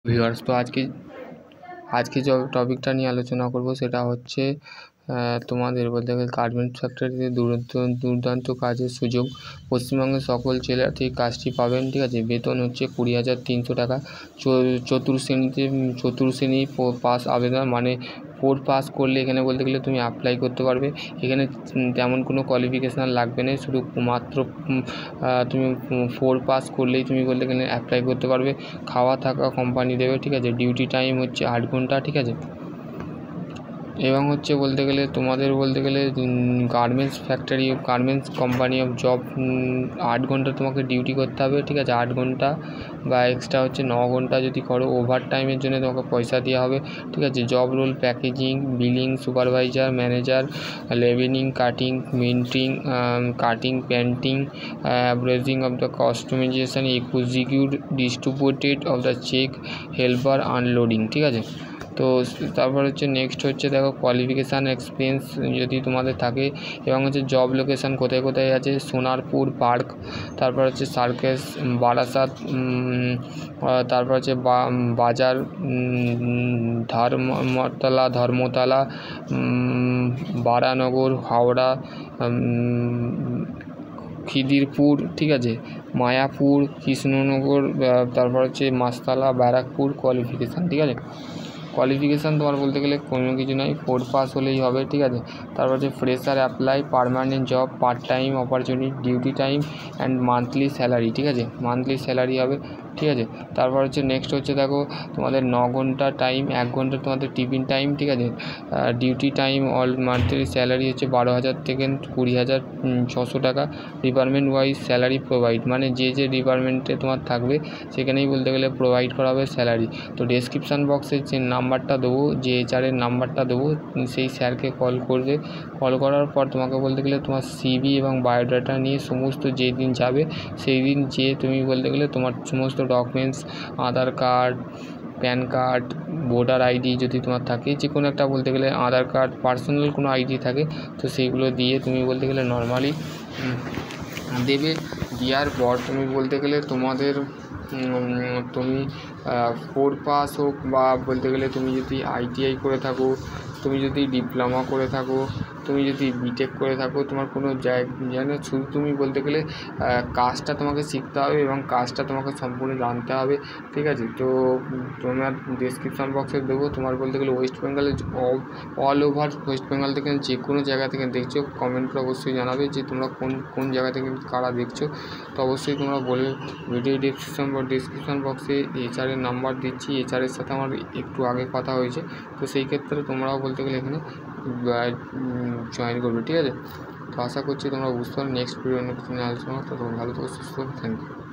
Viewers, তো আজকে যে টপিকটা নিয়ে আলোচনা করব সেটা হচ্ছে তোমাদের বলতে গেলে গার্মেন্টস ফ্যাক্টরিতে দুর্দান্ত কাজের সুযোগ। পশ্চিমবঙ্গের সকল জেলাতেই কাজটি পাবেন, ঠিক আছে। বেতন হচ্ছে 20,300 টাকা। চতুর্শ্রেণী পাস আবেদন, মানে 4 পাস করলে এখানে বলতে গেলে তুমি অ্যাপ্লাই করতে পারবে। এখানে তেমন কোনো কোয়ালিফিকেশান লাগবে না, শুধু মাত্র তুমি 4 পাস করলেই তুমি বলতে গেলে অ্যাপ্লাই করতে পারবে। খাওয়া থাকা কোম্পানি দেবে, ঠিক আছে। ডিউটি টাইম হচ্ছে 8 ঘন্টা, ঠিক আছে। এবং হচ্ছে বলতে গেলে তোমাদের বলতে গেলে গার্মেন্টস কোম্পানি অফ জব 8 ঘন্টা তোমাকে ডিউটি করতে হবে, ঠিক আছে। 8 ঘন্টা বা এক্সট্রা হচ্ছে 9 ঘন্টা যদি করো, ওভার টাইমের জন্য তোমাকে পয়সা দেওয়া হবে, ঠিক আছে। Job role packaging, billing, supervisor, manager, labelling, cutting, minting, cutting, painting, brazing of the customisation, execute distributed of the check, helper, unloading, ঠিক আছে। তো তারপর হচ্ছে নেক্সট হচ্ছে দেখো কোয়ালিফিকেশান এক্সপিরিয়েন্স যদি তোমাদের থাকে, এবং হচ্ছে জব লোকেশান কোথায় কোথায় আছে। সোনারপুর পার্ক, তারপর হচ্ছে সার্কেস, বারাসাত, তারপর হচ্ছে বাজার, ধর্মতলা, বারানগর, হাওড়া, খিদিরপুর, ঠিক আছে, মায়াপুর, কৃষ্ণনগর, তারপর হচ্ছে মাসতলা, ব্যারাকপুর। কোয়ালিফিকেশান, ঠিক আছে। কোয়ালিফিকেশান তোমার বলতে গেলে কোনো কিছু নয়, 4 পাস হলেই হবে, ঠিক আছে। তারপর হচ্ছে fresher apply, permanent job, part time opportunity, duty time and monthly salary, ঠিক আছে। মান্থলি স্যালারি হবে, ঠিক আছে। তারপর হচ্ছে নেক্সট হচ্ছে দেখো তোমাদের 9 ঘন্টা টাইম, 1 ঘন্টা তোমাদের টিফিন টাইম, ঠিক আছে। Duty time, all monthly salary হচ্ছে 12,000 থেকে 20,600 টাকা। ডিপার্টমেন্ট ওয়াইজ স্যালারি প্রোভাইড, মানে যে ডিপার্টমেন্টে তোমার থাকবে সেখানেই বলতে গেলে প্রোভাইড করা হবে স্যালারি। তো ডেসক্রিপশান বক্সে যে নাম্বারটা দেবো, যে এইচআরের নাম্বারটা দেবো, সেই স্যারকে কল করবে। কল করার পর তোমাকে বলতে গেলে তোমার সিভি এবং বায়োডাটা নিয়ে সমস্ত যেই দিন যাবে সেই দিন যেয়ে তুমি বলতে গেলে তোমার সমস্ত documents, Aadhaar card, PAN card, voter ID যদি তোমার থাকে, যে কোনো একটা বলতে গেলে আধার কার্ড, পার্সোনাল কোনো আইডি থাকে, তো সেইগুলো দিয়ে তুমি বলতে গেলে নর্মালি দেবে। দেওয়ার পর তুমি বলতে গেলে তুমি 4 পাস হোক বা বলতে গেলে তুমি যদি ITI করে থাকো, তুমি যদি ডিপ্লোমা করে থাকো, তুমি যদি বিটেক করে থাকো, তোমার কোনো জায়গায় শুধু তুমি বলতে গেলে কাজটা তোমাকে শিখতে হবে এবং কাজটা তোমাকে সম্পূর্ণ জানতে হবে, ঠিক আছে। তো তোমার ডেসক্রিপশান বক্সে দেবো। তোমার বলতে গেলে ওয়েস্ট বেঙ্গলে অল ওভার ওয়েস্ট বেঙ্গল থেকে যে কোনো জায়গা থেকে দেখছো, কমেন্ট করে অবশ্যই জানাবে যে তোমরা কোন জায়গা থেকে কারা দেখছো। তো অবশ্যই তোমরা বলে, ভিডিও ডেসক্রিপশান বক্সে এইচআরের নাম্বার দিচ্ছি। এইচআরের সাথে আমার একটু আগে কথা হয়েছে, তো সেই ক্ষেত্রে তোমরাও বলতে গেলে এখানে জয়েন করবে, ঠিক আছে। তো আশা করছি তোমরা বুঝতে পারো। নেক্সট ভিডিও অন্য কিছু নিয়ে আলোচনা, তো তোমরা ভালো থাকো, সুস্থ থাকো। Thank you.